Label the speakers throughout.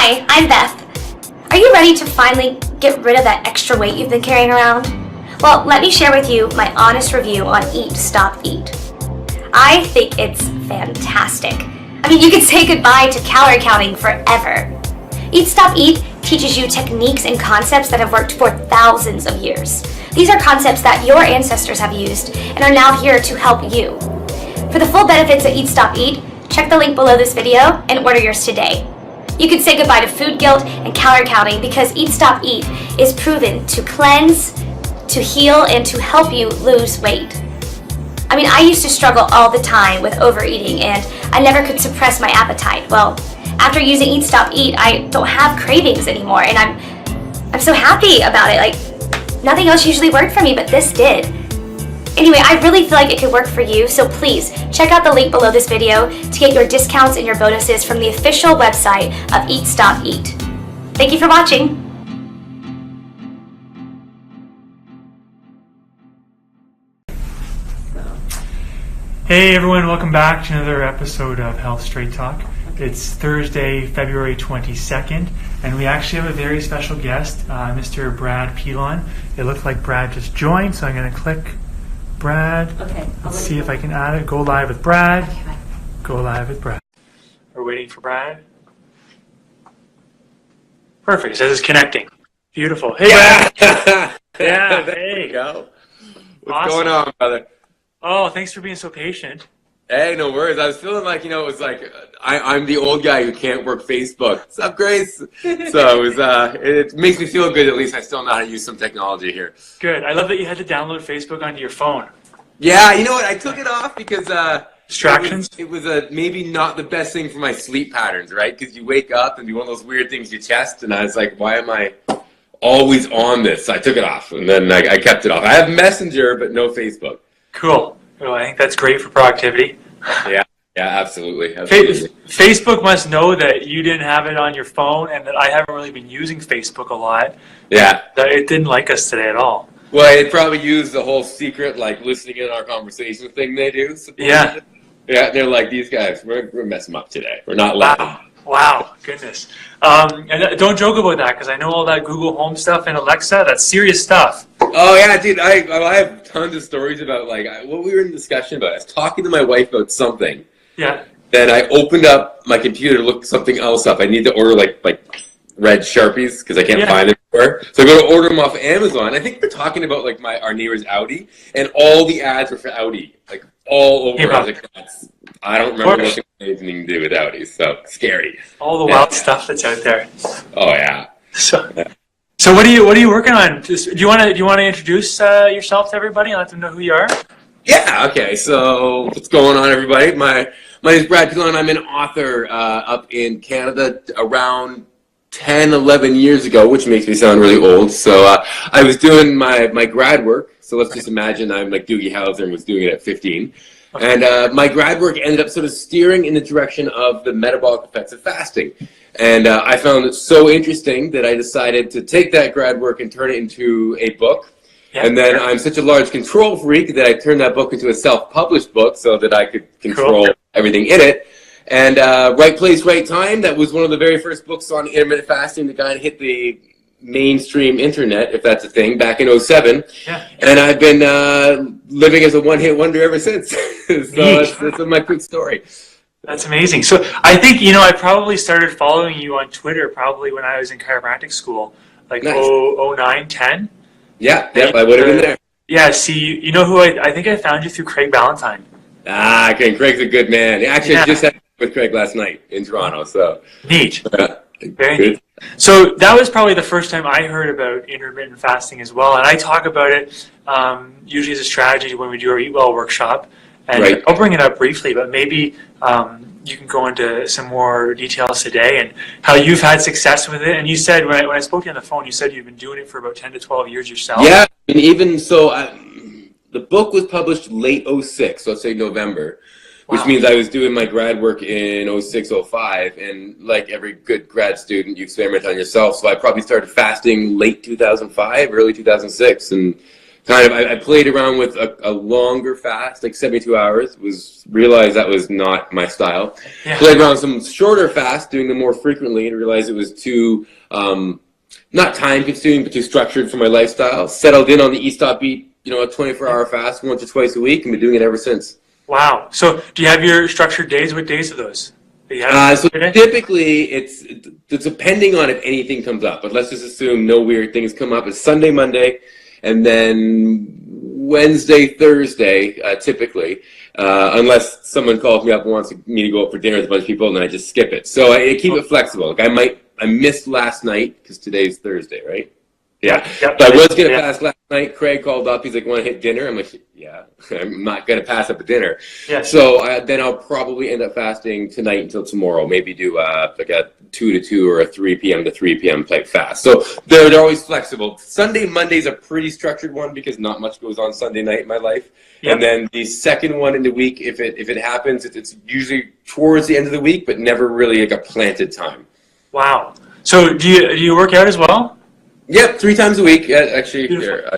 Speaker 1: Hi, I'm Beth. Are you ready to finally get rid of that extra weight you've been carrying around? Well, let me share with you my honest review on Eat, Stop, Eat. I think it's fantastic. I mean, you could say goodbye to calorie counting forever. Eat, Stop, Eat teaches you techniques and concepts that have worked for thousands of years. These are concepts that your ancestors have used and are now here to help you. For the full benefits of Eat, Stop, Eat, check the link below this video and order yours today. You can say goodbye to food guilt and calorie counting because Eat, Stop, Eat is proven to cleanse, to heal, and to help you lose weight. I mean, I used to struggle all the time with overeating and I never could suppress my appetite. Well, after using Eat, Stop, Eat, I don't have cravings anymore and I'm so happy about it. Like, nothing else usually worked for me, but this did. Anyway, I really feel like it could work for you, so please check out the link below this video to get your discounts and your bonuses from the official website of Eat, Stop, Eat. Thank you for watching.
Speaker 2: Hey everyone, welcome back to another episode of Health Straight Talk. It's Thursday, February 22nd, and we actually have a very special guest, Mr. Brad Pilon. It looked like Brad just joined, so I'm going to click Brad.
Speaker 3: Okay.
Speaker 2: Let's see if I can add it. Go live with Brad. Go live with Brad. We're waiting for Brad. Perfect. It says it's connecting. Beautiful. Hey, Brad. Yeah.
Speaker 4: There you go. What's
Speaker 2: Awesome.
Speaker 4: going on, brother?
Speaker 2: Oh, thanks for being so patient.
Speaker 4: Hey, no worries. I was feeling like, it was like I'm the old guy who can't work Facebook. What's up, Grace? So it makes me feel good. At least I still know how to use some technology here.
Speaker 2: Good. I love that you had to download Facebook onto your phone.
Speaker 4: Yeah, you know what? I took it off because
Speaker 2: Distractions?
Speaker 4: It was maybe not the best thing for my sleep patterns, right? Because you wake up and do one of those weird things in your chest, and I was like, why am I always on this? So I took it off, and then I kept it off. I have Messenger, but no Facebook.
Speaker 2: Cool. Well, I think that's great for productivity.
Speaker 4: Yeah, absolutely.
Speaker 2: Facebook must know that you didn't have it on your phone and that I haven't really been using Facebook a lot.
Speaker 4: Yeah.
Speaker 2: That it didn't like us today at all.
Speaker 4: Well, it probably used the whole secret, like, listening in our conversation thing they do. Supposedly.
Speaker 2: Yeah.
Speaker 4: Yeah, they're like, these guys, we're messing them up today. We're not letting
Speaker 2: Wow. Goodness. And don't joke about that because I know all that Google Home stuff and Alexa, that's serious stuff.
Speaker 4: Oh, yeah, dude, I have tons of stories about, like, what we were in discussion about. I was talking to my wife about something.
Speaker 2: Yeah.
Speaker 4: Then I opened up my computer to look something else up. I need to order, like red Sharpies because I can't find them anywhere. So I go to order them off Amazon. I think we're talking about, like, our neighbor's Audi, and all the ads were for Audi, like, all over. I was like, I don't remember looking at anything to do with Audi, so scary.
Speaker 2: All the wild stuff that's out there.
Speaker 4: Oh, yeah.
Speaker 2: So what are you working on? Do you want to introduce yourself to everybody and let them know who you are?
Speaker 4: Yeah. Okay. So what's going on, everybody? My name is Brad Pillon. I'm an author up in Canada around 10, 11 years ago, which makes me sound really old. So I was doing my grad work. So let's just imagine I'm like Doogie Howser and was doing it at 15. Okay. And my grad work ended up sort of steering in the direction of the metabolic effects of fasting. And I found it so interesting that I decided to take that grad work and turn it into a book. Yeah, and then I'm such a large control freak that I turned that book into a self-published book so that I could control everything in it. And right place, right time, that was one of the very first books on intermittent fasting that kind of hit the mainstream internet, if that's a thing, back in 07. Yeah. And I've been living as a one-hit wonder ever since. So that's my quick story.
Speaker 2: That's amazing. So I think, I probably started following you on Twitter probably when I was in chiropractic school, like nice. 09, 10.
Speaker 4: Yeah, I would have been there.
Speaker 2: Yeah, see, you know who I think I found you through Craig Ballantyne.
Speaker 4: Ah, okay, Craig's a good man. Actually, I just had with Craig last night in Toronto, so.
Speaker 2: Neat. Very neat. So that was probably the first time I heard about intermittent fasting as well, and I talk about it usually as a strategy when we do our Eat Well workshop. And I'll bring it up briefly, but maybe you can go into some more details today and how you've had success with it. And you said, when I spoke to you on the phone, you said you've been doing it for about 10 to 12 years yourself.
Speaker 4: Yeah, and even so, the book was published late 06, so let's say November, which means I was doing my grad work in 06, 05, and like every good grad student, you experiment on yourself. So I probably started fasting late 2005, early 2006, and I played around with a longer fast, like 72 hours, realized that was not my style. Yeah. Played around with some shorter fasts, doing them more frequently, and realized it was too, not time consuming, but too structured for my lifestyle. Settled in on the Eat Stop Eat, a 24-hour fast once or twice a week, and been doing it ever since.
Speaker 2: Wow. So do you have your structured days? What days are those?
Speaker 4: So typically it's depending on if anything comes up, but let's just assume no weird things come up. It's Sunday, Monday, and then Wednesday, Thursday, typically, unless someone calls me up and wants me to go out for dinner with a bunch of people, and then I just skip it. So I keep it flexible. Like I missed last night because today's Thursday, right? Yeah. Yep. But I was going to pass last night. Craig called up. He's like, want to hit dinner? I'm like, yeah, I'm not going to pass up a dinner. Yeah. So then I'll probably end up fasting tonight until tomorrow. Maybe do like a 2 to 2 or a 3 p.m. to 3 p.m. type fast. So they're always flexible. Sunday, Monday's a pretty structured one because not much goes on Sunday night in my life. Yep. And then the second one in the week, if it happens, it's usually towards the end of the week, but never really like a planted time.
Speaker 2: Wow. So do you work out as well?
Speaker 4: Yep, 3 times a week. Actually, here,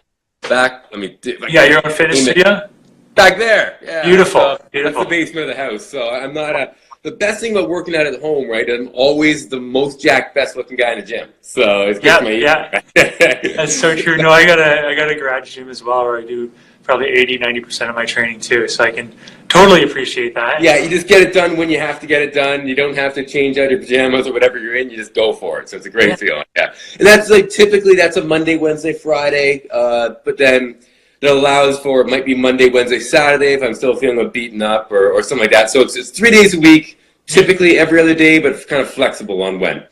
Speaker 4: back.
Speaker 2: Yeah, your own fitness studio.
Speaker 4: Back there. Yeah.
Speaker 2: Beautiful.
Speaker 4: That's the basement of the house. So I'm not the best thing about working out at home, right? I'm always the most jacked, best looking guy in the gym. So it's good for me. Yeah.
Speaker 2: That's so true. No, I got a garage gym as well where I do probably 80-90% of my training too. So I can totally appreciate that.
Speaker 4: Yeah, you just get it done when you have to get it done. You don't have to change out your pajamas or whatever you're in. You just go for it. So it's a great feeling. Yeah, and that's like typically that's a Monday, Wednesday, Friday. But then it allows for it might be Monday, Wednesday, Saturday if I'm still feeling beaten up or something like that. So it's 3 days a week, typically every other day, but kind of flexible on when.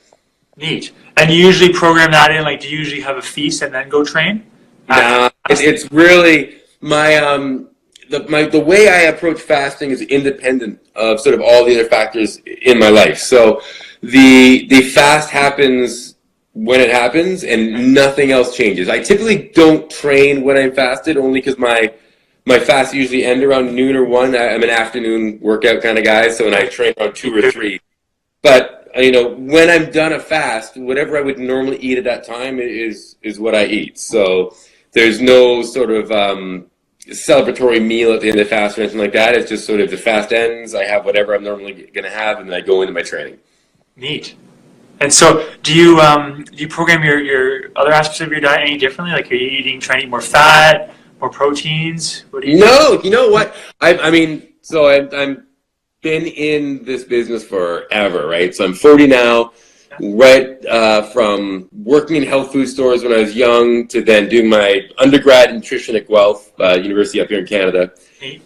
Speaker 2: Neat. And you usually program that in. Like, do you usually have a feast and then go train?
Speaker 4: Nah, it's really the way I approach fasting is independent of sort of all the other factors in my life. So the fast happens when it happens and nothing else changes. I typically don't train when I'm fasted only because my fasts usually end around noon or 1. I'm an afternoon workout kind of guy, so when I train around 2 or 3. But when I'm done a fast, whatever I would normally eat at that time is what I eat. So there's no sort of celebratory meal at the end of the fast or anything like that. It's just sort of the fast ends, I have whatever I'm normally going to have, and then I go into my training.
Speaker 2: Neat. And so do you program your other aspects of your diet any differently? Like, are you trying to eat more fat, more proteins? What do you
Speaker 4: No, you know what? I'm been in this business forever, right? So I'm 40 now. Right from working in health food stores when I was young to then doing my undergrad in nutrition at Guelph University up here in Canada.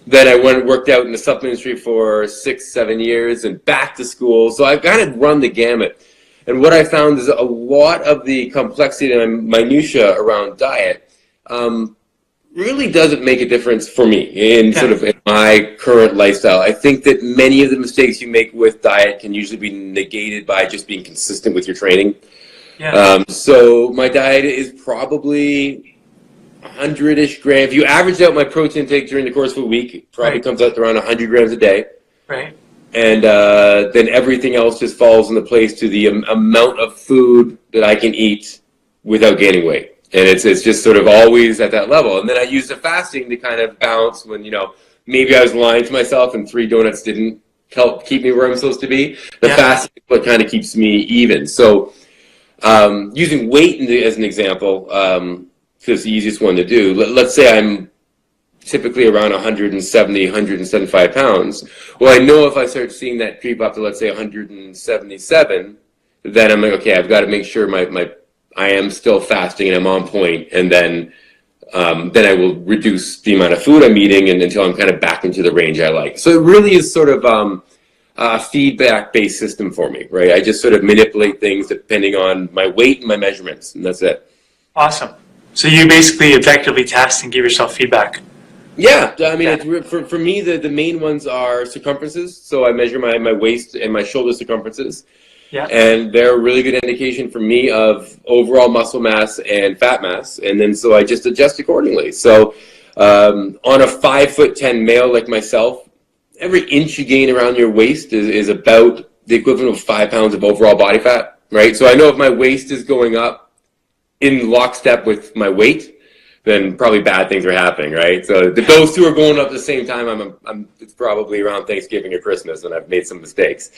Speaker 4: Then I went and worked out in the supplement industry for 6-7 years and back to school. So I've kind of run the gamut. And what I found is a lot of the complexity and minutia around diet really doesn't make a difference for me in sort of in my current lifestyle. I think that many of the mistakes you make with diet can usually be negated by just being consistent with your training. Yeah. So my diet is probably 100-ish grams. If you average out my protein intake during the course of a week, it probably comes out to around 100 grams a day.
Speaker 2: Right.
Speaker 4: And then everything else just falls into place to the amount of food that I can eat without gaining weight. And it's just sort of always at that level. And then I use the fasting to kind of balance when, maybe I was lying to myself and 3 donuts didn't help keep me where I'm supposed to be. The fasting is what kind of keeps me even. So using weight as an example, because it's the easiest one to do. Let's say I'm typically around 170, 175 pounds. Well, I know if I start seeing that creep up to, let's say, 177, then I'm like, okay, I've got to make sure I am still fasting and I'm on point, and then I will reduce the amount of food I'm eating until I'm kind of back into the range I like. So it really is sort of a feedback-based system for me, right? I just sort of manipulate things depending on my weight and my measurements, and that's it.
Speaker 2: Awesome. So you basically effectively test and give yourself feedback.
Speaker 4: Yeah, I mean, for me, the main ones are circumferences. So I measure my waist and my shoulder circumferences. Yeah. And they're a really good indication for me of overall muscle mass and fat mass. And then so I just adjust accordingly. So on a 5'10" male like myself, every inch you gain around your waist is about the equivalent of 5 pounds of overall body fat, right? So I know if my waist is going up in lockstep with my weight, then probably bad things are happening, right? So if those two are going up at the same time, it's probably around Thanksgiving or Christmas, and I've made some mistakes.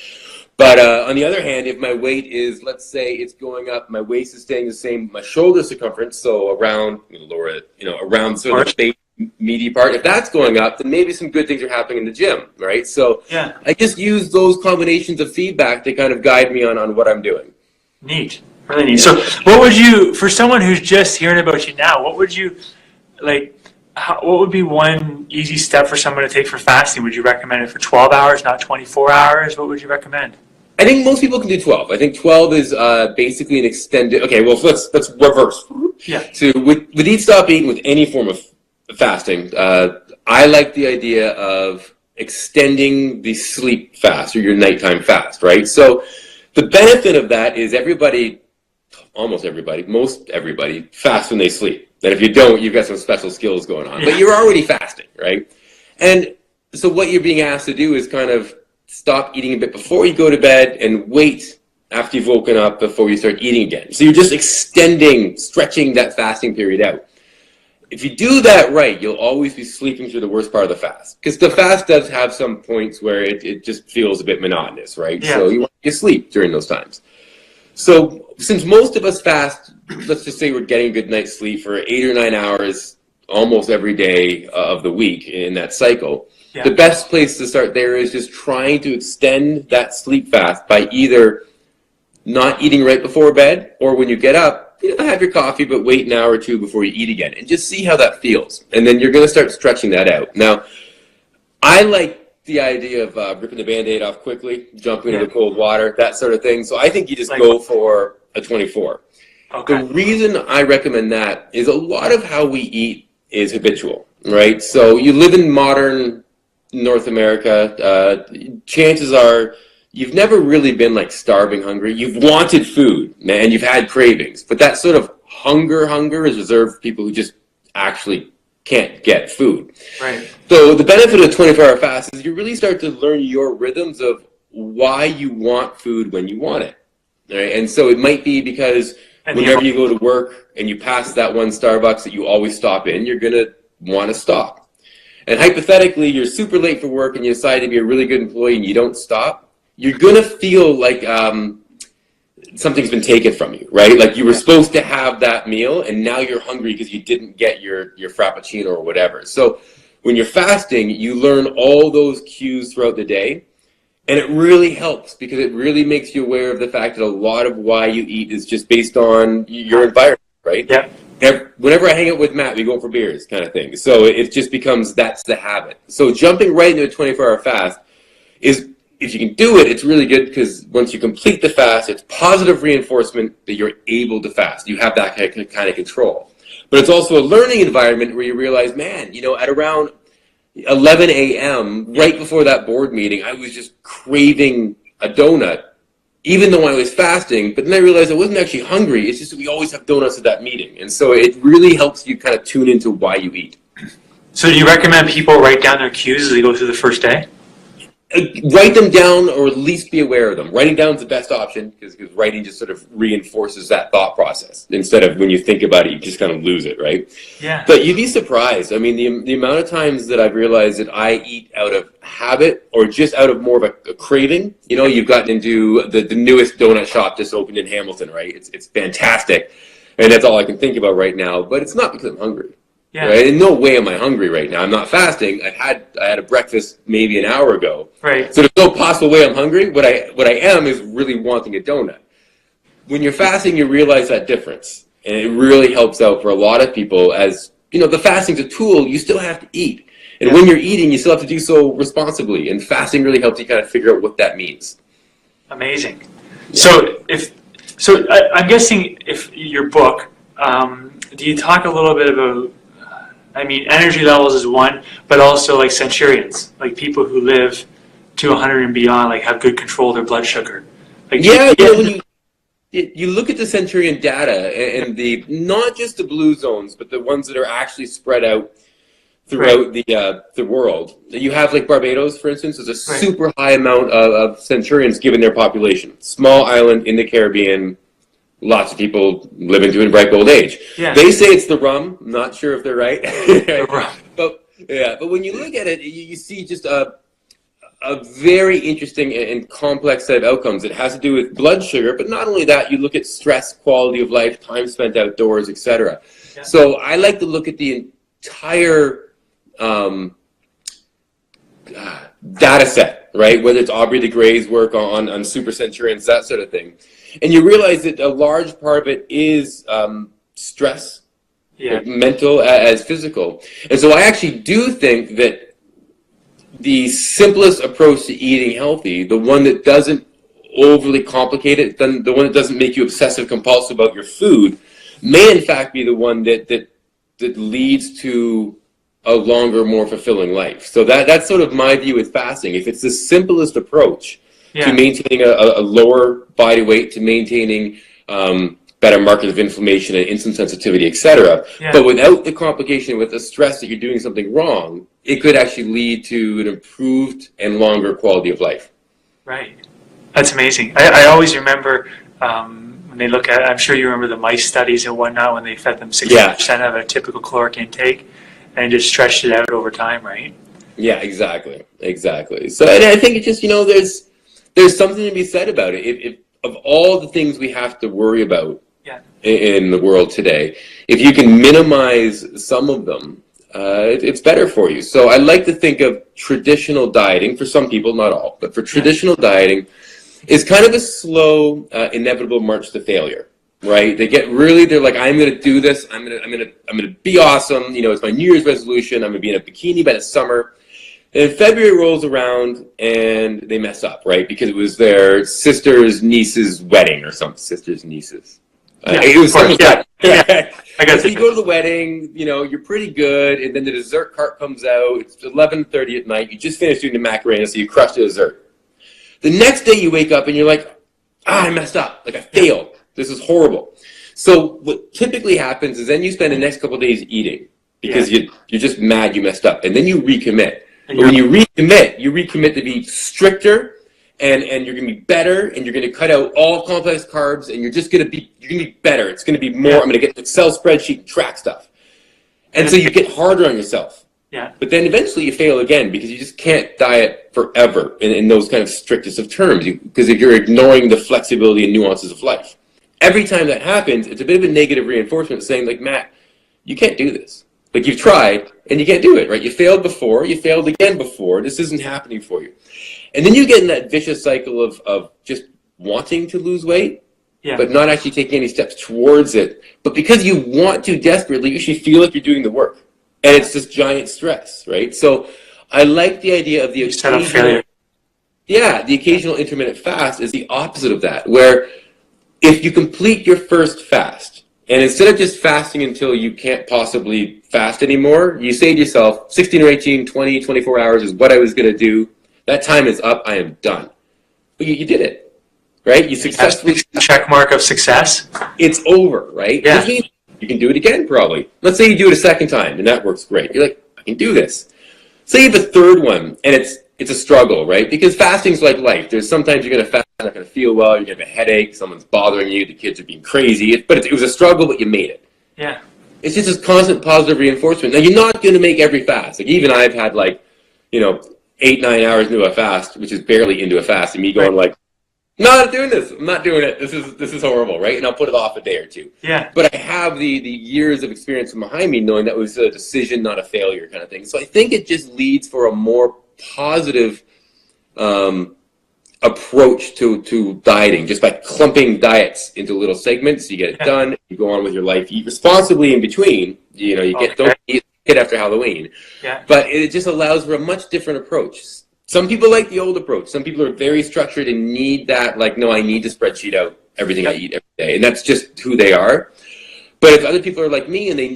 Speaker 4: But on the other hand, if my weight is, let's say it's going up, my waist is staying the same, my shoulder circumference, so around, lower it, around sort of the face, meaty part, if that's going up, then maybe some good things are happening in the gym, right? So
Speaker 2: yeah.
Speaker 4: I just use those combinations of feedback to kind of guide me on what I'm doing.
Speaker 2: Neat. Really neat. So what would you, for someone who's just hearing about you now, what would you, what would be one easy step for someone to take for fasting? Would you recommend it for 12 hours, not 24 hours? What would you recommend?
Speaker 4: I think most people can do 12. I think 12 is basically an extended, okay, well, let's reverse.
Speaker 2: Yeah.
Speaker 4: So with Eat, Stop, Eat, with any form of fasting, I like the idea of extending the sleep fast or your nighttime fast, right? So the benefit of that is almost everybody, most everybody fasts when they sleep. And if you don't, you've got some special skills going on. Yeah. But you're already fasting, right? And so what you're being asked to do is kind of stop eating a bit before you go to bed and wait after you've woken up before you start eating again. So you're just stretching that fasting period out. If you do that right, you'll always be sleeping through the worst part of the fast. Because the fast does have some points where it just feels a bit monotonous, right? Yeah. So you want to sleep during those times. So since most of us fast, let's just say we're getting a good night's sleep for 8 or 9 hours almost every day of the week in that cycle, yeah. The best place to start there is just trying to extend that sleep fast by either not eating right before bed, or when you get up, have your coffee, but wait an hour or two before you eat again, and just see how that feels. And then you're going to start stretching that out. Now, I like the idea of ripping the Band-Aid off quickly, jumping into the cold water, that sort of thing. So I think you just go for a 24. Okay. The reason I recommend that is a lot of how we eat is habitual, right? So you live in modern North America, chances are you've never really been like starving hungry. You've wanted food, and you've had cravings, but that sort of hunger is reserved for people who just actually can't get food. Right. So the benefit of a 24-hour fast is you really start to learn your rhythms of why you want food when you want it. Right? And so it might be because whenever you go to work and you pass that one Starbucks that you always stop in, you're going to want to stop. And hypothetically, you're super late for work and you decide to be a really good employee and you don't stop, you're going to feel like something's been taken from you, right? Like you were supposed to have that meal and now you're hungry because you didn't get your Frappuccino or whatever. So when you're fasting, you learn all those cues throughout the day. And it really helps because it really makes you aware of the fact that a lot of why you eat is just based on your environment, right? Yeah. Whenever I hang out with Matt, we go for beers kind of thing. So it just becomes, that's the habit. So jumping right into a 24-hour fast is, if you can do it, it's really good because once you complete the fast, it's positive reinforcement that you're able to fast. You have that kind of control. But it's also a learning environment where you realize, man, at around 11 a.m., right before that board meeting, I was just craving a donut, even though I was fasting. But then I realized I wasn't actually hungry. It's just that we always have donuts at that meeting. And so it really helps you kind of tune into why you eat.
Speaker 2: So do you recommend people write down their cues as they go through the first day?
Speaker 4: Write them down, or at least be aware of them. Writing down is the best option because writing just sort of reinforces that thought process. Instead of when you think about it, you just kind of lose it, right? Yeah. But you'd be surprised. I mean, the amount of times that I've realized that I eat out of habit or just out of more of a craving. You've gotten into the newest donut shop just opened in Hamilton, right? It's fantastic. And that's all I can think about right now. But it's not because I'm hungry. Yeah. Right? In no way am I hungry right now. I'm not fasting. I had a breakfast maybe an hour ago. Right. So there's no possible way I'm hungry. What I am is really wanting a donut. When you're fasting, you realize that difference, and it really helps out for a lot of people. As the fasting's a tool. You still have to eat, and when you're eating, you still have to do so responsibly. And fasting really helps you kind of figure out what that means.
Speaker 2: Amazing. Yeah. So I'm guessing if your book, do you talk a little bit about? Energy levels is one, but also like centurions, like people who live to 100 and beyond, like have good control of their blood sugar. When
Speaker 4: you look at the centurion data and the not just the blue zones, but the ones that are actually spread out throughout the world. You have like Barbados, for instance, is a super high amount of centurions given their population. Small island in the Caribbean, lots of people live into a ripe old age.
Speaker 2: Yeah.
Speaker 4: They say it's the rum. I'm not sure if they're right.
Speaker 2: The rum.
Speaker 4: But when you look at it, you see just a very interesting and complex set of outcomes. It has to do with blood sugar, but not only that, you look at stress, quality of life, time spent outdoors, etc.
Speaker 2: Yeah.
Speaker 4: So I like to look at the entire data set, right? Whether it's Aubrey de Grey's work on super centurions, that sort of thing. And you realize that a large part of it is stress, mental as physical. And so I actually do think that the simplest approach to eating healthy, the one that doesn't overly complicate it, the one that doesn't make you obsessive compulsive about your food, may in fact be the one that leads to a longer, more fulfilling life. So that's sort of my view with fasting. If it's the simplest approach to maintaining a lower body weight, to maintaining better markers of inflammation and insulin sensitivity, etc., but without the complication, with the stress that you're doing something wrong, it could actually lead to an improved and longer quality of life.
Speaker 2: Right. That's amazing. I always remember when they look at, I'm sure you remember the mice studies and whatnot, when they fed them 60% of a typical caloric intake and just stretched it out over time, right? Yeah,
Speaker 4: exactly. So, and I think it's just, there's something to be said about it. If of all the things we have to worry about in the world today, if you can minimize some of them, it's better for you. So I like to think of traditional dieting, for some people, not all, but for traditional dieting, is kind of a slow, inevitable march to failure, right? They're like, I'm going to do this. I'm going to be awesome. It's my New Year's resolution. I'm going to be in a bikini by the summer. And February rolls around and they mess up, right? Because it was their sister's niece's wedding or something. Sister's niece's. It was something like that. I guess. So you go to the wedding, you're pretty good, and then the dessert cart comes out. It's 11:30 at night. You just finished doing the macarena, so you crush the dessert. The next day you wake up and you're like, I messed up. Like, I failed. This is horrible. So what typically happens is then you spend the next couple of days eating because you're just mad you messed up, and then you recommit. But when you recommit to be stricter, and you're going to be better, and you're going to cut out all complex carbs, and you're going to be better. It's going to be more. I'm going to get an Excel spreadsheet and track stuff. And so you get harder on yourself. Yeah. But then eventually you fail again because you just can't diet forever in those kind of strictest of terms, because if you're ignoring the flexibility and nuances of life. Every time that happens, it's a bit of a negative reinforcement saying, like, Matt, you can't do this. Like, you've tried, and you can't do it, right? You failed before, you failed again before, this isn't happening for you. And then you get in that vicious cycle of just wanting to lose weight, but not actually taking any steps towards it. But because you want to desperately, you actually feel like you're doing the work. And it's this giant stress, right? So I like the idea of the occasional intermittent fast is the opposite of that, where if you complete your first fast, and instead of just fasting until you can't possibly fast anymore, you say to yourself, 16 or 18, 20, 24 hours is what I was going to do. That time is up. I am done. But you did it, right? You successfully...
Speaker 2: Check mark of success.
Speaker 4: It's over, right? Yeah. Which means you can do it again, probably. Let's say you do it a second time, and that works great. You're like, I can do this. Say you have a third one, and it's a struggle, right? Because fasting's like life. There's sometimes you're going to fast, you're not going to feel well, you're going to have a headache, someone's bothering you, the kids are being crazy. But it was a struggle, but you made it. Yeah. It's just this constant positive reinforcement. Now, you're not going to make every fast. Like, even I've had, 8-9 hours into a fast, which is barely into a fast, and me going like, no, I'm not doing this. I'm not doing it. This is horrible, right? And I'll put it off a day or two. Yeah. But I have the years of experience behind me knowing that was a decision, not a failure kind of thing. So I think it just leads for a more positive approach to dieting, just by clumping diets into little segments. You get it done. You go on with your life. Eat responsibly in between. Don't eat after Halloween. Yeah. But it just allows for a much different approach. Some people like the old approach. Some people are very structured and need that, no, I need to spreadsheet out everything I eat every day. And that's just who they are. But if other people are like me and they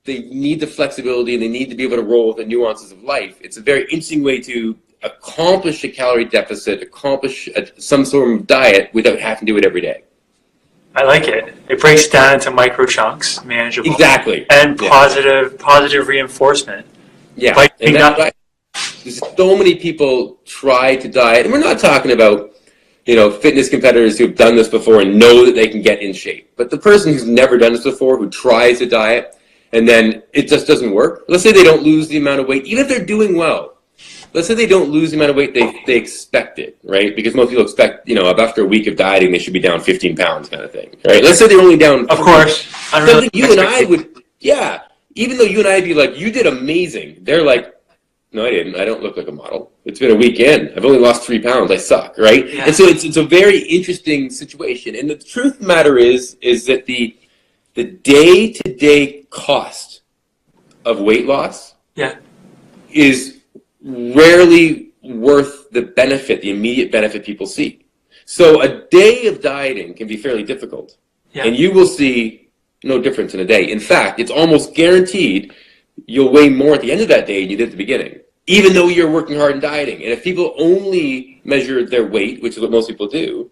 Speaker 4: need the flexibility and they need to be able to roll with the nuances of life, it's a very interesting way to accomplish a calorie deficit, accomplish some sort of diet without having to do it every day.
Speaker 2: I like it. It breaks down into micro chunks, manageable.
Speaker 4: Exactly.
Speaker 2: And positive reinforcement.
Speaker 4: Yeah. There's so many people try to diet, and we're not talking about, fitness competitors who've done this before and know that they can get in shape. But the person who's never done this before, who tries to diet, and then it just doesn't work. Let's say they don't lose the amount of weight, even if they're doing well. Let's say they don't lose the amount of weight they expected, right? Because most people expect, after a week of dieting, they should be down 15 pounds kind of thing, right? Let's say they're only down...
Speaker 2: Of course.
Speaker 4: Something you and I would... Yeah. Even though you and I would be like, you did amazing. They're like, no, I didn't. I don't look like a model. It's been a weekend. I've only lost 3 pounds. I suck, right? Yeah. And so it's a very interesting situation. And the truth of the matter is that the day-to-day cost of weight loss is rarely worth the benefit, the immediate benefit people see. So a day of dieting can be fairly difficult. Yeah. And you will see no difference in a day. In fact, it's almost guaranteed you'll weigh more at the end of that day than you did at the beginning, even though you're working hard and dieting. And if people only measure their weight, which is what most people do,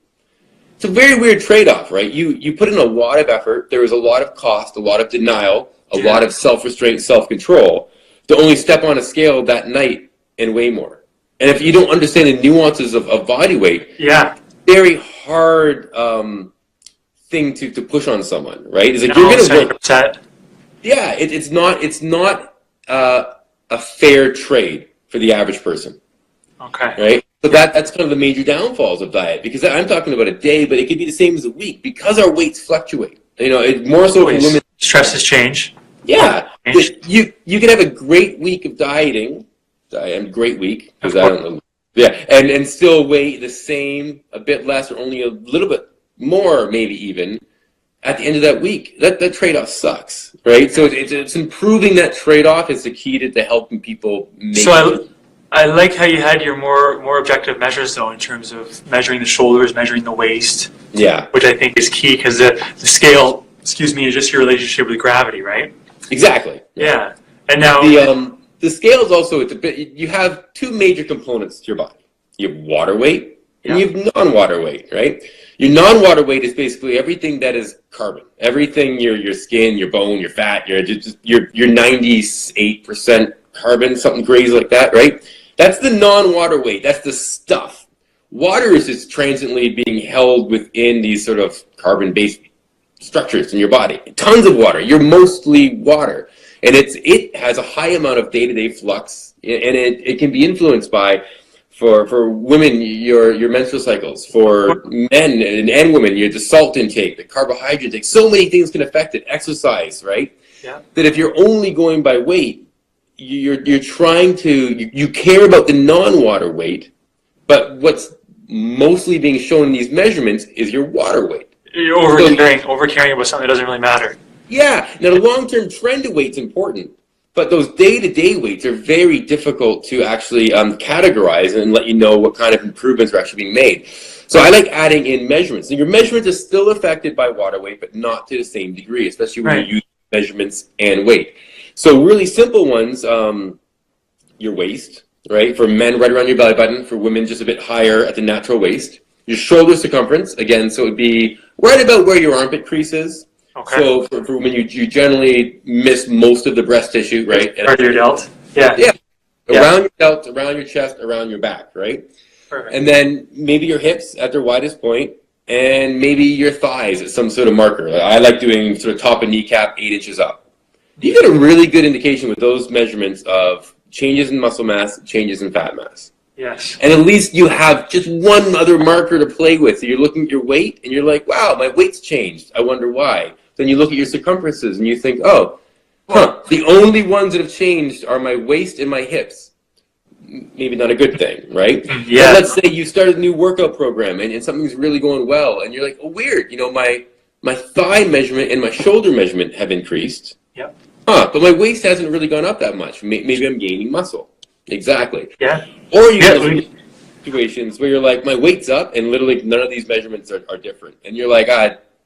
Speaker 4: it's a very weird trade-off, right? You put in a lot of effort, there is a lot of cost, a lot of denial, a lot of self-restraint, self-control, to only step on a scale that night and weigh more. And if you don't understand the nuances of body weight, very hard thing to push on someone, right? It's like you're going to work. Yeah, it's not a fair trade for the average person. Okay. Right? So that's kind of the major downfalls of diet, because I'm talking about a day, but it could be the same as a week because our weights fluctuate. It more so for women.
Speaker 2: Stresses change.
Speaker 4: Yeah. You can have a great week of dieting, great week, because I don't know. Yeah, and still weigh the same, a bit less, or only a little bit more, maybe even, at the end of that week. That trade-off sucks, right? So it's improving that trade-off is the key to helping people make it.
Speaker 2: I like how you had your more objective measures, though, in terms of measuring the shoulders, measuring the waist.
Speaker 4: Yeah.
Speaker 2: Which I think is key, because the scale, is just your relationship with gravity, right?
Speaker 4: Exactly.
Speaker 2: Yeah. And now...
Speaker 4: The scale is also, you have 2 major components to your body. You have water weight and you have non-water weight, right? Your non-water weight is basically everything that is carbon. Everything, your skin, your bone, your fat, your 98% carbon, something crazy like that, right? That's the non-water weight. That's the stuff. Water is just transiently being held within these sort of carbon-based structures in your body. Tons of water. You're mostly water. And it has a high amount of day-to-day flux, and it can be influenced by, for women, your menstrual cycles, for men and women, the salt intake, the carbohydrate intake. So many things can affect it. Exercise, right? Yeah. That if you're only going by weight, you're trying to, you care about the non-water weight, but what's mostly being shown in these measurements is your water weight.
Speaker 2: You're overcaring about something that doesn't really matter.
Speaker 4: Yeah. Now, the long-term trend of weight's important, but those day-to-day weights are very difficult to actually categorize and let you know what kind of improvements are actually being made. So I like adding in measurements. And your measurements are still affected by water weight, but not to the same degree, especially when you use measurements and weight. So really simple ones, your waist, right? For men, right around your belly button. For women, just a bit higher at the natural waist. Your shoulder circumference, again, so it would be right about where your armpit crease is. Okay. So for when you generally miss most of the breast tissue, right?
Speaker 2: Around your delt?
Speaker 4: Yeah. Yeah. Around your delt, around your chest, around your back, right? Perfect. And then maybe your hips at their widest point, and maybe your thighs at some sort of marker. I like doing sort of top of kneecap, 8 inches up. You get a really good indication with those measurements of changes in muscle mass, changes in fat mass.
Speaker 2: Yes.
Speaker 4: And at least you have just one other marker to play with. So you're looking at your weight, and you're like, wow, my weight's changed. I wonder why. Then you look at your circumferences, and you think, oh, the only ones that have changed are my waist and my hips. Maybe not a good thing, right? Yeah. But let's say you started a new workout program, and something's really going well, and you're like, oh, weird. My thigh measurement and my shoulder measurement have increased.
Speaker 2: Yep.
Speaker 4: But my waist hasn't really gone up that much. Maybe I'm gaining muscle. Exactly.
Speaker 2: Yeah.
Speaker 4: Or you get situations where you're like, my weight's up, and literally none of these measurements are different. And you're like,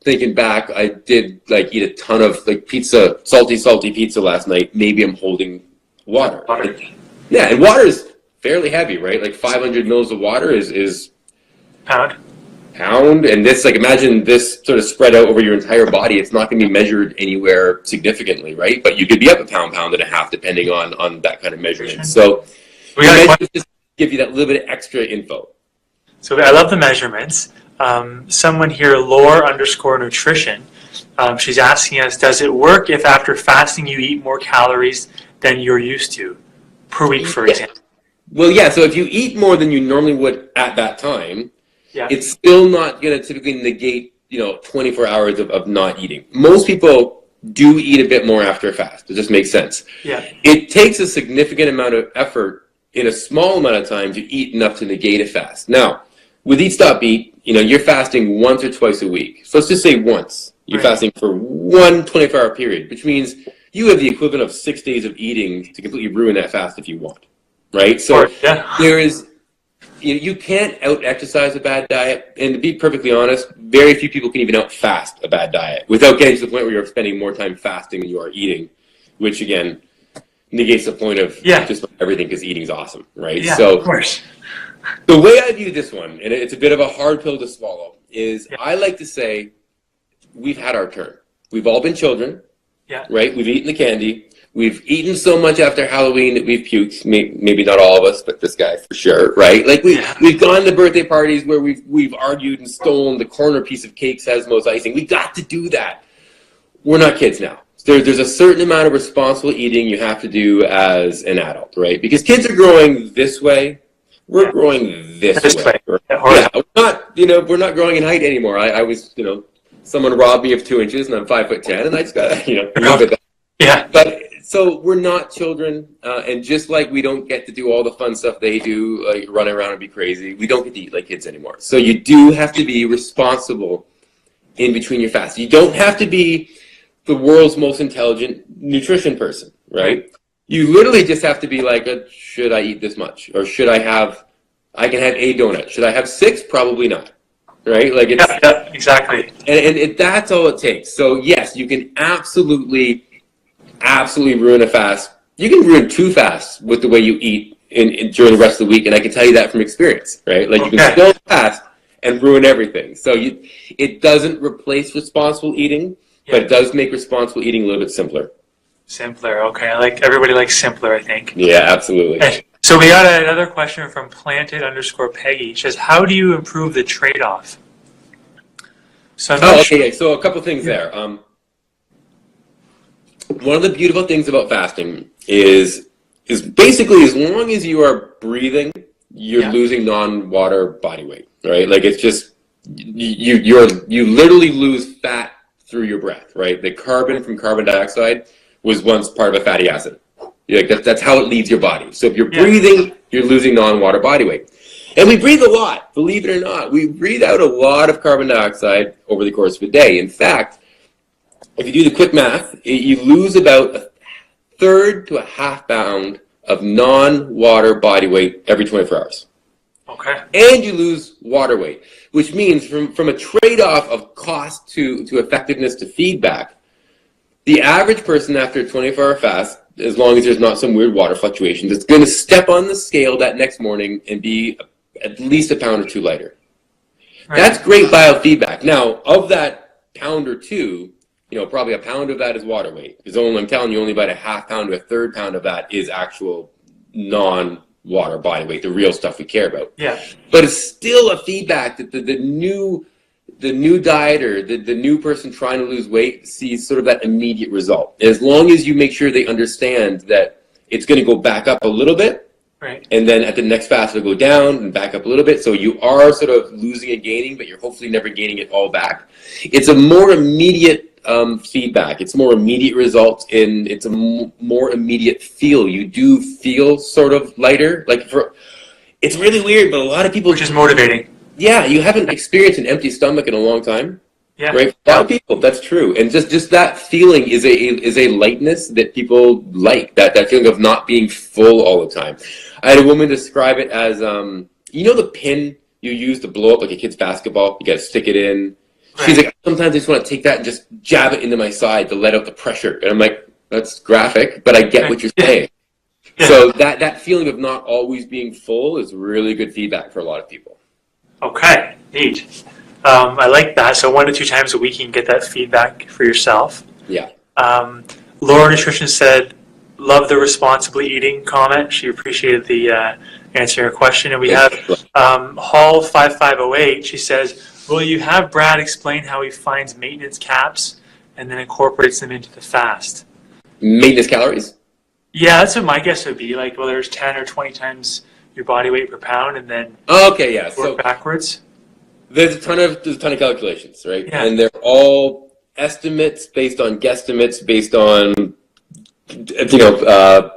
Speaker 4: thinking back, I did eat a ton of pizza, salty pizza last night. Maybe I'm holding water. Yeah, and water is fairly heavy, right? Like 500 mils of water is pound. And this, imagine this sort of spread out over your entire body. It's not going to be measured anywhere significantly, right? But you could be up a pound and a half, depending on that kind of measurement. So we just give you that little bit of extra info.
Speaker 2: So I love the measurements. Someone here, Lore_nutrition, she's asking us, does it work if after fasting you eat more calories than you're used to per week, for example?
Speaker 4: Well, yeah, so if you eat more than you normally would at that time, it's still not going to typically negate, 24 hours of not eating. Most people do eat a bit more after a fast. It just makes sense.
Speaker 2: Yeah.
Speaker 4: It takes a significant amount of effort in a small amount of time to eat enough to negate a fast. Now, with Eat Stop Eat, you're fasting once or twice a week. So let's just say once. You're fasting for one 24-hour period, which means you have the equivalent of 6 days of eating to completely ruin that fast if you want, right? So there is, you can't out-exercise a bad diet, and to be perfectly honest, very few people can even out-fast a bad diet without getting to the point where you're spending more time fasting than you are eating, which again negates the point of just everything, because eating is awesome, right?
Speaker 2: Yeah,
Speaker 4: so,
Speaker 2: of course.
Speaker 4: The way I view this one, and it's a bit of a hard pill to swallow, is I like to say we've had our turn. We've all been children, right? We've eaten the candy. We've eaten so much after Halloween that we've puked. Maybe not all of us, but this guy for sure, right? Like we've gone to birthday parties where we've argued and stolen the corner piece of cake has most icing. We got to do that. We're not kids now. There's a certain amount of responsible eating you have to do as an adult, right? Because kids are growing this way. We're growing this way. We're not growing in height anymore. I was, someone robbed me of 2 inches, and I'm 5'10", and I just got to, leave it.
Speaker 2: Yeah.
Speaker 4: But so we're not children, and just like we don't get to do all the fun stuff they do, like run around and be crazy, we don't get to eat like kids anymore. So you do have to be responsible in between your fasts. You don't have to be the world's most intelligent nutrition person, right? You literally just have to be like, should I eat this much? Or should I can have a donut. Should I have 6? Probably not, right? Like
Speaker 2: exactly.
Speaker 4: And that's all it takes. So yes, you can absolutely ruin a fast. You can ruin 2 fasts with the way you eat during the rest of the week, and I can tell you that from experience, right? Like you can still fast and ruin everything. So it doesn't replace responsible eating, but it does make responsible eating a little bit simpler.
Speaker 2: Simpler, okay. Everybody likes simpler, I think.
Speaker 4: Yeah, absolutely.
Speaker 2: Okay. So we got another question from planted_Peggy. She says, how do you improve the trade-off? So
Speaker 4: So a couple things there. One of the beautiful things about fasting is basically as long as you are breathing, you're losing non-water body weight, right? Like it's just you literally lose fat through your breath, right? The carbon from carbon dioxide was once part of a fatty acid. That's how it leaves your body. So if you're breathing, you're losing non-water body weight. And we breathe a lot, believe it or not. We breathe out a lot of carbon dioxide over the course of a day. In fact, if you do the quick math, you lose about 1/3 to 1/2 pound of non-water body weight every 24 hours.
Speaker 2: Okay.
Speaker 4: And you lose water weight, which means from a trade-off of cost to effectiveness to feedback, the average person after a 24-hour fast, as long as there's not some weird water fluctuations, is going to step on the scale that next morning and be at least a pound or 2 lighter. Right. That's great biofeedback. Now, of that pound or 2, probably a pound of that is water weight. Because I'm telling you, only about a 1/2 pound to a 1/3 pound of that is actual non-water body weight, the real stuff we care about.
Speaker 2: Yeah.
Speaker 4: But it's still a feedback that the new dieter, the new person trying to lose weight sees sort of that immediate result. As long as you make sure they understand that it's going to go back up a little bit,
Speaker 2: right,
Speaker 4: and then at the next fast it'll go down and back up a little bit. So you are sort of losing and gaining, but you're hopefully never gaining it all back. It's a more immediate feedback. It's more immediate results, and it's a more immediate feel. You do feel sort of lighter. It's really weird, but a lot of people,
Speaker 2: which is motivating.
Speaker 4: Yeah, you haven't experienced an empty stomach in a long time.
Speaker 2: Yeah.
Speaker 4: Right? For a lot of people, that's true. And just that feeling is a lightness that people like, that feeling of not being full all the time. I had a woman describe it as, the pin you use to blow up like a kid's basketball? You got to stick it in. Right. She's like, sometimes I just want to take that and just jab it into my side to let out the pressure. And I'm like, that's graphic, but I get what you're saying. Yeah. So that feeling of not always being full is really good feedback for a lot of people.
Speaker 2: Okay, neat. I like that. So 1 to 2 times a week you can get that feedback for yourself.
Speaker 4: Yeah.
Speaker 2: Laura Nutrition said, love the responsibly eating comment. She appreciated the answer your question. And we have Hall 5508. She says, will you have Brad explain how he finds maintenance caps and then incorporates them into the fast?
Speaker 4: Maintenance calories?
Speaker 2: Yeah, that's what my guess would be. Like, well, there's 10 or 20 times your body weight per pound, and then work backwards.
Speaker 4: There's a ton of calculations, right?
Speaker 2: Yeah.
Speaker 4: And they're all estimates based on guesstimates, based on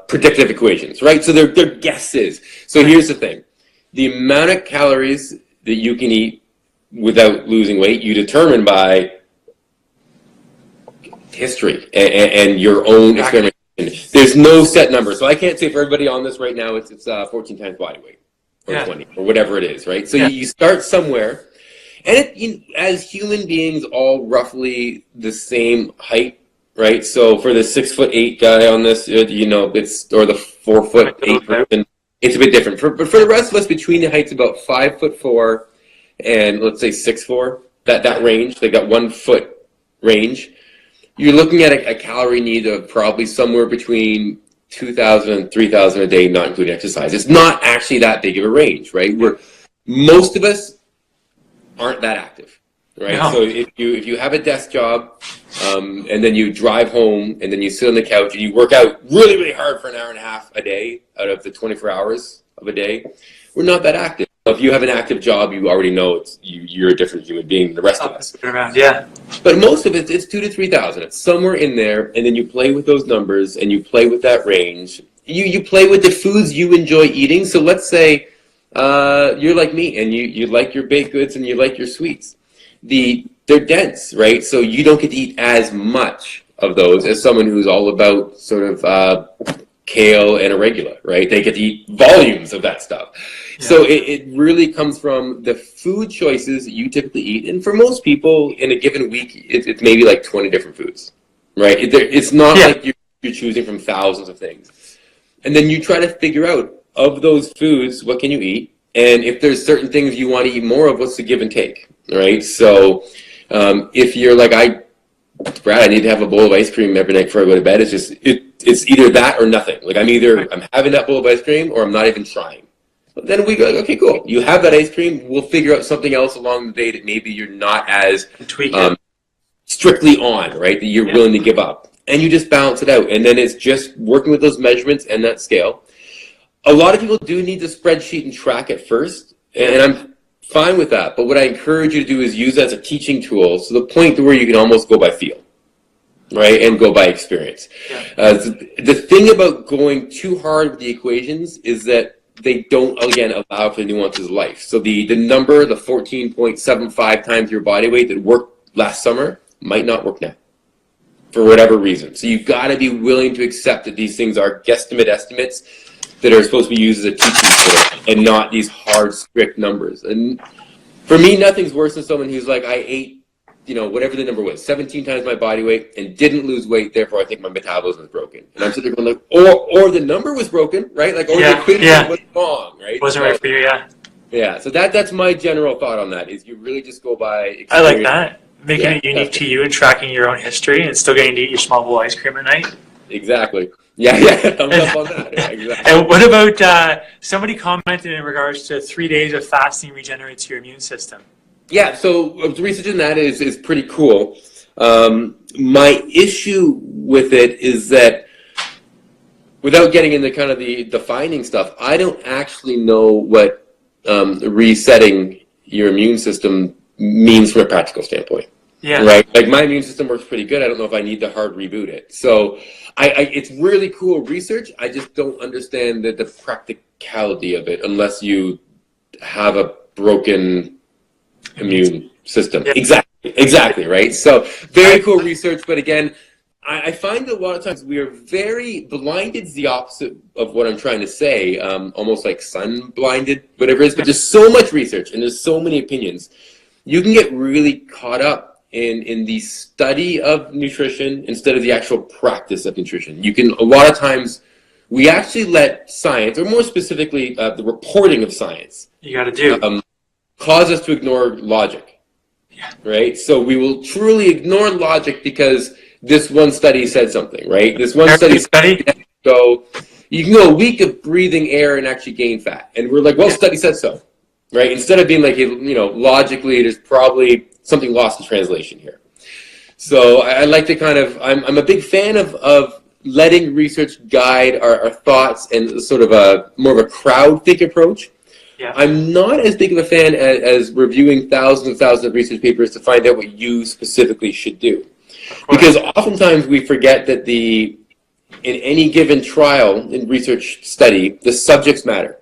Speaker 4: predictive equations, right? So they're guesses. So here's the thing: the amount of calories that you can eat without losing weight, you determine by history and your own experimentation. There's no set number, so I can't say for everybody on this right now it's 14 times body weight or 20 or whatever it is, right? So you start somewhere, and as human beings, all roughly the same height, right? So for the 6'8" guy on this, or the 4'8" person, it's a bit different. But for the rest of us, between the heights about 5'4" and let's say 6'4", that range, they got 1 foot range. You're looking at a calorie need of probably somewhere between 2,000 and 3,000 a day, not including exercise. It's not actually that big of a range, right? Where most of us aren't that active, right? No. So if you have a desk job, and then you drive home, and then you sit on the couch and you work out really, really hard for an hour and a half a day out of the 24 hours of a day, we're not that active. If you have an active job, you already know you're a different human being than the rest of us.
Speaker 2: Yeah.
Speaker 4: But most of it's 2,000 to 3,000. It's somewhere in there, and then you play with those numbers, and you play with that range. You play with the foods you enjoy eating. So let's say you're like me, and you like your baked goods and you like your sweets. They're dense, right? So you don't get to eat as much of those as someone who's all about sort of kale and arugula, right? They get to eat volumes of that stuff. Yeah. So it really comes from the food choices that you typically eat. And for most people, in a given week, it's maybe like 20 different foods, right? It's not like you're choosing from thousands of things. And then you try to figure out, of those foods, what can you eat? And if there's certain things you want to eat more of, what's the give and take, right? So if you're like, Brad, I need to have a bowl of ice cream every night before I go to bed. It's either that or nothing. Like I'm having that bowl of ice cream or I'm not even trying. But then we go, like, okay, cool. You have that ice cream. We'll figure out something else along the day that maybe you're not as strictly on, right? That you're willing to give up. And you just balance it out. And then it's just working with those measurements and that scale. A lot of people do need the spreadsheet and track at first. And I'm fine with that. But what I encourage you to do is use that as a teaching tool to the point to where you can almost go by feel. Right, and go by experience. Yeah. The thing about going too hard with the equations is that they don't, again, allow for the nuances of life. So the number, the 14.75 times your body weight that worked last summer might not work now for whatever reason. So you've got to be willing to accept that these things are guesstimate estimates that are supposed to be used as a teaching tool and not these hard, strict numbers. And for me, nothing's worse than someone who's like, I ate, whatever the number was, 17 times my body weight and didn't lose weight, therefore I think my metabolism is broken. And I'm sitting there going like, or the number was broken, right? Like, or the equation was wrong, right?
Speaker 2: Wasn't right for you, yeah.
Speaker 4: Yeah, so that's my general thought on that, is you really just go by experience.
Speaker 2: I like that. Making it unique to you and tracking your own history and still getting to eat your small bowl of ice cream at night.
Speaker 4: Exactly. Yeah, thumbs up on that. Yeah, exactly.
Speaker 2: And what about, somebody commented in regards to 3 days of fasting regenerates your immune system.
Speaker 4: Yeah, so the research in that is pretty cool. My issue with it is that, without getting into kind of the defining stuff, I don't actually know what resetting your immune system means from a practical standpoint. Yeah. Right? Like, my immune system works pretty good. I don't know if I need to hard reboot it. So it's really cool research. I just don't understand the practicality of it unless you have a broken immune system. Yeah. Exactly, right? So very cool research, but again, I find that a lot of times we are very blinded is the opposite of what I'm trying to say, almost like sun blinded, whatever it is, but there's so much research and there's so many opinions. You can get really caught up in the study of nutrition instead of the actual practice of nutrition. A lot of times, we actually let science, or more specifically, the reporting of science.
Speaker 2: You got to do.
Speaker 4: Cause us to ignore logic, right? So we will truly ignore logic because this one study said something, right? This one study you can go a week of breathing air and actually gain fat. And we're like, well, study says so, right? Instead of being like, you know, logically, there's probably something lost in translation here. So I like to kind of, I'm a big fan of letting research guide our thoughts and sort of a more of a crowd think approach.
Speaker 2: Yeah.
Speaker 4: I'm not as big of a fan as reviewing thousands and thousands of research papers to find out what you specifically should do. Because oftentimes we forget that in any given trial in research study, the subjects matter.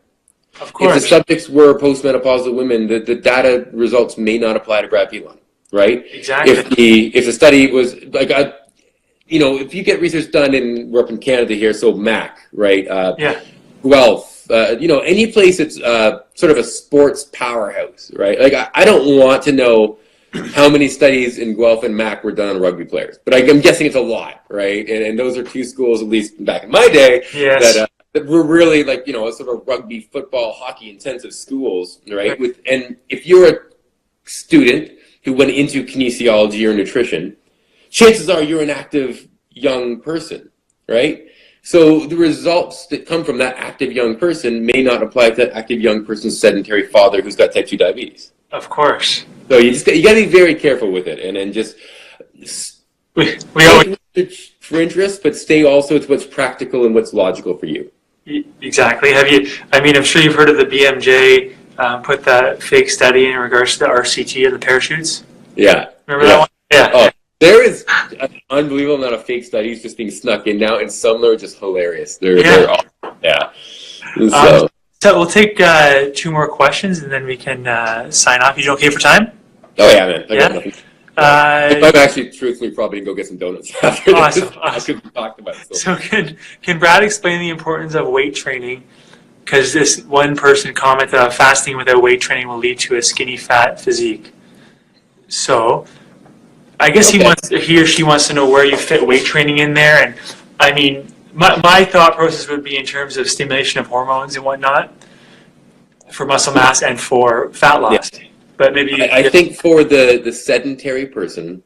Speaker 2: Of course.
Speaker 4: If the subjects were postmenopausal women, the data results may not apply to Brad Pilon, right?
Speaker 2: Exactly.
Speaker 4: If the study was like you know, if you get research done we're up in Canada here, so MAC, right? Guelph, you know, any place that's sort of a sports powerhouse, right? Like I don't want to know how many studies in Guelph and MAC were done on rugby players, but I'm guessing it's a lot, right? And those are two schools, at least back in my day, that were really like, you know, sort of rugby, football, hockey intensive schools, right? And if you're a student who went into kinesiology or nutrition, chances are you're an active young person, right? So the results that come from that active young person may not apply to that active young person's sedentary father who's got type 2 diabetes.
Speaker 2: Of course.
Speaker 4: So you got to be very careful with it, and then just
Speaker 2: we always
Speaker 4: for interest, but stay also to what's practical and what's logical for you.
Speaker 2: Exactly. Have you? I mean, I'm sure you've heard of the BMJ put that fake study in regards to the RCT and the parachutes.
Speaker 4: Yeah.
Speaker 2: Remember that one? Yeah.
Speaker 4: Oh, there is an unbelievable amount of fake studies just being snuck in now, and some are just hilarious. They're awesome. Yeah.
Speaker 2: So we'll take 2 more questions, and then we can sign off. You okay for time?
Speaker 4: Oh yeah, man. I got nothing. I'm actually, truthfully, probably going to go get some donuts after this.
Speaker 2: Awesome.
Speaker 4: We talked about it.
Speaker 2: So can Brad explain the importance of weight training? Because this one person commented that fasting without weight training will lead to a skinny, fat physique. So I guess he or she wants to know where you fit weight training in there. And I mean, my thought process would be in terms of stimulation of hormones and whatnot for muscle mass and for fat loss. Yeah. But maybe
Speaker 4: I think for the sedentary person,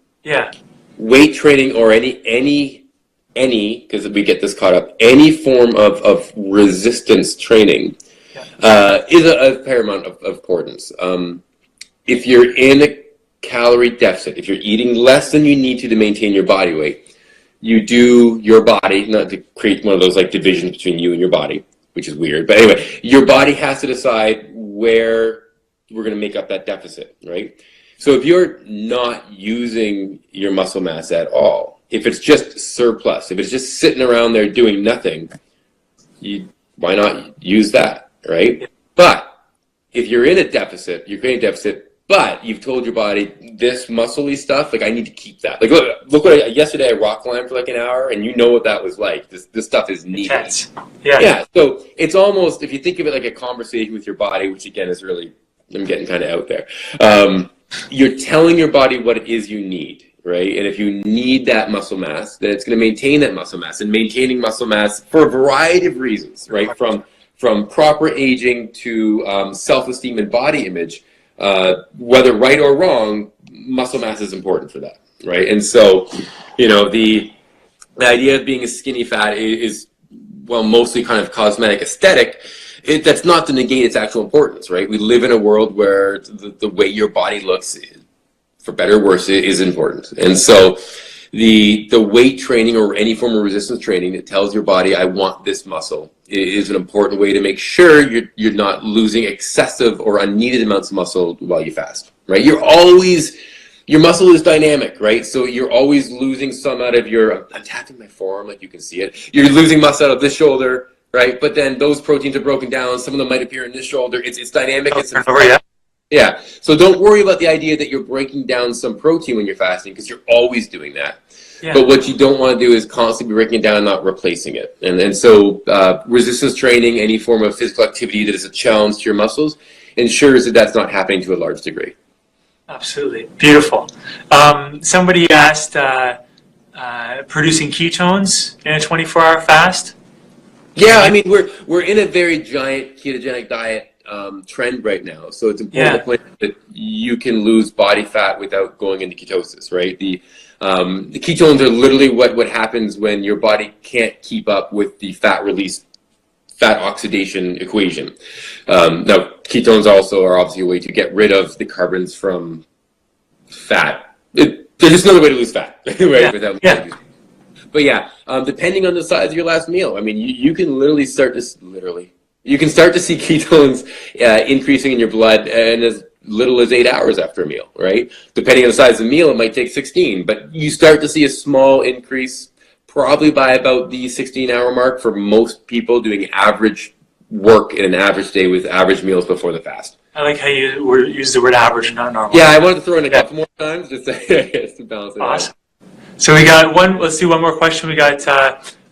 Speaker 4: weight training or any because we get this caught up, any form of resistance training is a paramount of importance. If you're in a calorie deficit, if you're eating less than you need to maintain your body weight, you do your body, not to create one of those like divisions between you and your body, which is weird, but anyway, your body has to decide where we're going to make up that deficit, right? So if you're not using your muscle mass at all, if it's just surplus, if it's just sitting around there doing nothing, why not use that, right? But if you're in a deficit, you're creating a deficit, but you've told your body this muscly stuff, like I need to keep that. Like look what yesterday I rock climbed for like an hour, and you know what that was like. This stuff is needed.
Speaker 2: Intense.
Speaker 4: Yeah. So it's almost, if you think of it like a conversation with your body, which again is really, I'm getting kind of out there. You're telling your body what it is you need, right? And if you need that muscle mass, then it's going to maintain that muscle mass. And maintaining muscle mass for a variety of reasons, right? From proper aging to self-esteem and body image. Whether right or wrong, muscle mass is important for that, right? And so, you know, the idea of being a skinny fat is well, mostly kind of cosmetic aesthetic. That's not to negate its actual importance, right? We live in a world where the way your body looks, for better or worse, is important. And so the weight training or any form of resistance training that tells your body, I want this muscle, is an important way to make sure you're not losing excessive or unneeded amounts of muscle while you fast, right? Your muscle is dynamic, right? So you're always losing some out of I'm tapping my forearm like you can see it. You're losing muscle out of this shoulder, right? But then those proteins are broken down. Some of them might appear in this shoulder. It's dynamic. Yeah. So don't worry about the idea that you're breaking down some protein when you're fasting, because you're always doing that. Yeah. But what you don't want to do is constantly be breaking it down and not replacing it. And so resistance training, any form of physical activity that is a challenge to your muscles, ensures that that's not happening to a large degree.
Speaker 2: Absolutely. Beautiful. Somebody asked, producing ketones in a 24-hour fast?
Speaker 4: Yeah, I mean, we're in a very giant ketogenic diet trend right now. So it's important to point out that you can lose body fat without going into ketosis, right? The ketones are literally what happens when your body can't keep up with the fat release fat oxidation equation. Now, ketones also are obviously a way to get rid of the carbons from fat. There's just another way to lose fat, right? But yeah, depending on the size of your last meal, I mean, you can literally you can start to see ketones increasing in your blood in as little as 8 hours after a meal, right? Depending on the size of the meal, it might take 16, but you start to see a small increase probably by about the 16-hour mark for most people doing average work in an average day with average meals before the fast.
Speaker 2: I like how you use the word average and not normal.
Speaker 4: Yeah, I wanted to throw in a couple more times just to balance it out.
Speaker 2: So we got let's do one more question. We got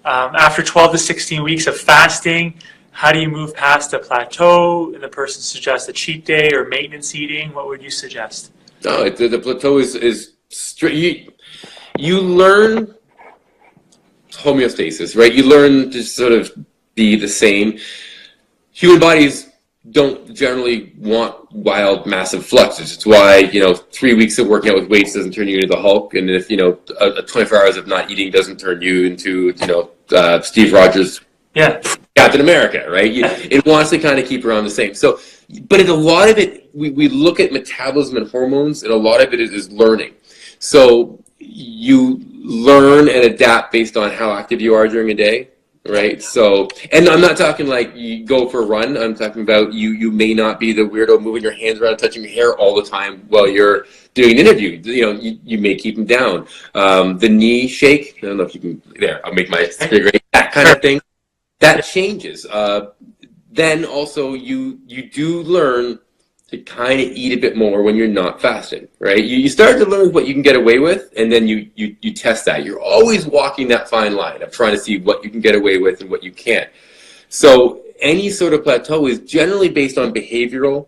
Speaker 2: after 12 to 16 weeks of fasting, how do you move past a plateau? And the person suggests a cheat day or maintenance eating. What would you suggest?
Speaker 4: No, the plateau is straight. You learn homeostasis, right? You learn to sort of be the same. Human bodies don't generally want wild, massive fluxes. It's why, 3 weeks of working out with weights doesn't turn you into the Hulk. And if, 24 hours of not eating doesn't turn you into, Steve Rogers, Captain America, right? It wants to kind of keep around the same. So, but in a lot of it, we look at metabolism and hormones, and a lot of it is learning. So you learn and adapt based on how active you are during a day. Right. So, and I'm not talking like you go for a run. I'm talking about you may not be the weirdo moving your hands around, touching your hair all the time while you're doing an interview. You may keep them down. The knee shake. I don't know if you can. There, I'll make my figure eight. That kind of thing. That changes. Then also you do learn to kind of eat a bit more when you're not fasting, right? You start to learn what you can get away with, and then you test that. You're always walking that fine line of trying to see what you can get away with and what you can't. So any sort of plateau is generally based on behavioral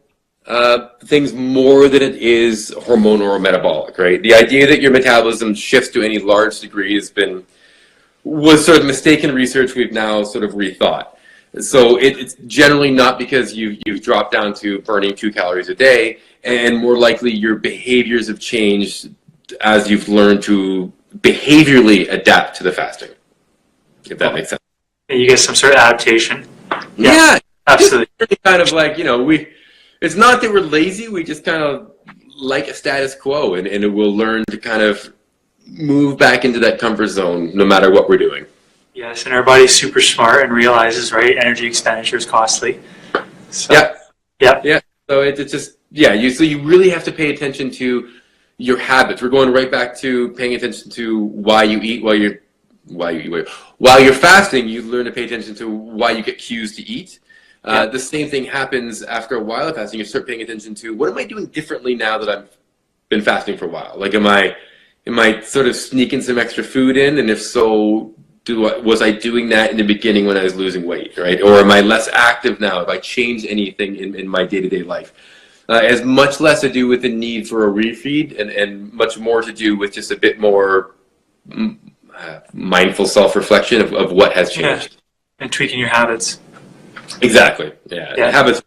Speaker 4: things more than it is hormonal or metabolic, right? The idea that your metabolism shifts to any large degree was sort of mistaken research we've now sort of rethought. So it's generally not because you've dropped down to burning 2 calories a day, and more likely your behaviors have changed as you've learned to behaviorally adapt to the fasting, if that makes sense.
Speaker 2: You get some sort of adaptation.
Speaker 4: Yeah,
Speaker 2: absolutely.
Speaker 4: Kind of like, it's not that we're lazy, we just kind of like a status quo, and we'll learn to kind of move back into that comfort zone no matter what we're doing.
Speaker 2: Yes, and our body's super smart and realizes, right, energy expenditure is costly. So, yeah. So it's just, so you really have to pay attention to your habits. We're going right back to paying attention to why you eat while you're fasting. You learn to pay attention to why you get cues to eat. The same thing happens after a while of fasting. You start paying attention to what am I doing differently now that I've been fasting for a while? Like, am I sort of sneaking some extra food in? And if so, was I doing that in the beginning when I was losing weight, right? Or am I less active now? Have I changed anything in my day-to-day life? Has much less to do with the need for a refeed and much more to do with just a bit more mindful self-reflection of what has changed. Yeah. And tweaking your habits.
Speaker 4: Exactly. Yeah. Habits.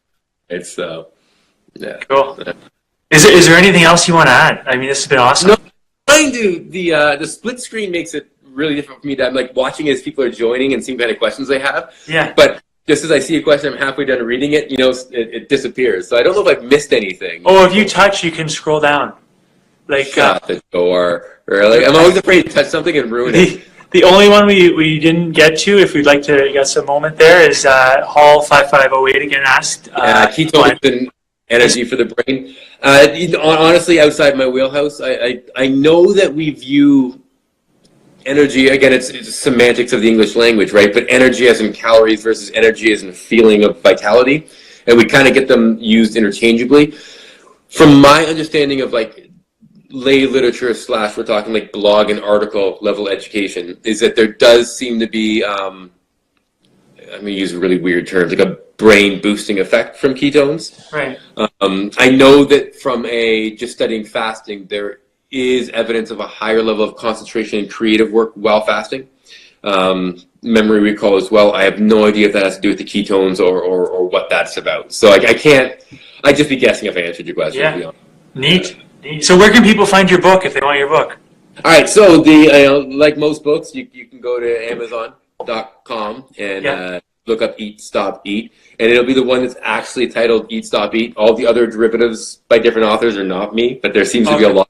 Speaker 4: It's
Speaker 2: Cool. Is there anything else you want to add? I mean, this has been awesome.
Speaker 4: No, mind you, the split screen makes it really different for me that I'm like watching as people are joining and seeing what kind of questions they have. Yeah. But just as I see a question, I'm halfway done reading it, it disappears. So I don't know if I've missed anything.
Speaker 2: Oh, if you touch, you can scroll down. Like
Speaker 4: shut the door. Really? I'm always afraid to touch something and ruin it.
Speaker 2: The only one we didn't get to, if we'd like to get some moment there, is Hall 5508 again asked.
Speaker 4: Ketones and energy for the brain. Honestly, outside my wheelhouse, I know that we view energy, again, it's semantics of the English language, right? But energy as in calories versus energy as in feeling of vitality. And we kind of get them used interchangeably. From my understanding of like lay literature / we're talking like blog and article level education, is that there does seem to be, I'm going to use really weird terms, like a brain boosting effect from ketones. Right. I know that from just studying fasting, there is evidence of a higher level of concentration and creative work while fasting. Memory recall as well. I have no idea if that has to do with the ketones or what that's about. So I'd just be guessing if I answered your question.
Speaker 2: Yeah. Neat. So where can people find your book if they want your book?
Speaker 4: All right. So like most books, you can go to Amazon.com and look up Eat, Stop, Eat, and it'll be the one that's actually titled Eat, Stop, Eat. All the other derivatives by different authors are not me, but there seems to be a lot.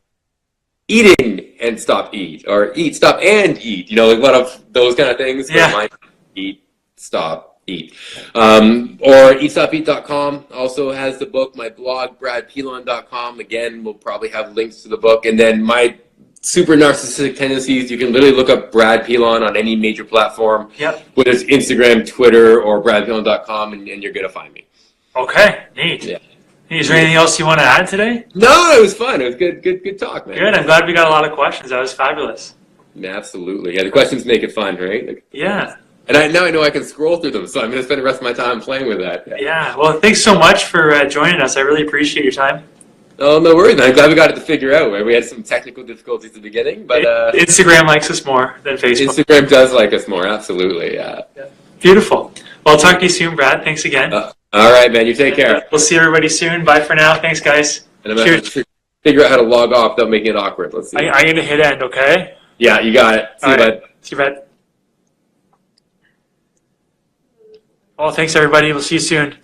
Speaker 4: Eating and stop, eat, or eat, stop, and eat. You know, like one of those kind of things.
Speaker 2: Yeah.
Speaker 4: Mine, eat, stop, eat. Or eatstopeat.com also has the book. My blog, bradpilon.com, again, will probably have links to the book. And then my super narcissistic tendencies, you can literally look up Brad Pilon on any major platform.
Speaker 2: Yep.
Speaker 4: Whether it's Instagram, Twitter, or bradpilon.com, and you're going to find me.
Speaker 2: Okay, neat.
Speaker 4: Yeah.
Speaker 2: Is there anything else you want to add today?
Speaker 4: No, it was fun. It was good talk, man.
Speaker 2: Good. I'm glad we got a lot of questions. That was fabulous.
Speaker 4: Absolutely. Yeah, the questions make it fun, right? Like,
Speaker 2: Yeah.
Speaker 4: And now I know I can scroll through them, so I'm going to spend the rest of my time playing with that.
Speaker 2: Yeah. Well, thanks so much for joining us. I really appreciate your time.
Speaker 4: Oh, no worries, man. I'm glad we got it to figure out. Right? We had some technical difficulties at the beginning, but
Speaker 2: Instagram likes us more than Facebook.
Speaker 4: Instagram does like us more. Absolutely, yeah.
Speaker 2: Beautiful. Well, I'll talk to you soon, Brad. Thanks again.
Speaker 4: All right, man. You take care.
Speaker 2: We'll see everybody soon. Bye for now. Thanks, guys.
Speaker 4: And I'm going to figure out how to log off without making it awkward. Let's see.
Speaker 2: I'm going to hit end, okay?
Speaker 4: Yeah, you got it. See you, bud.
Speaker 2: See you, bud. Well, thanks, everybody. We'll see you soon.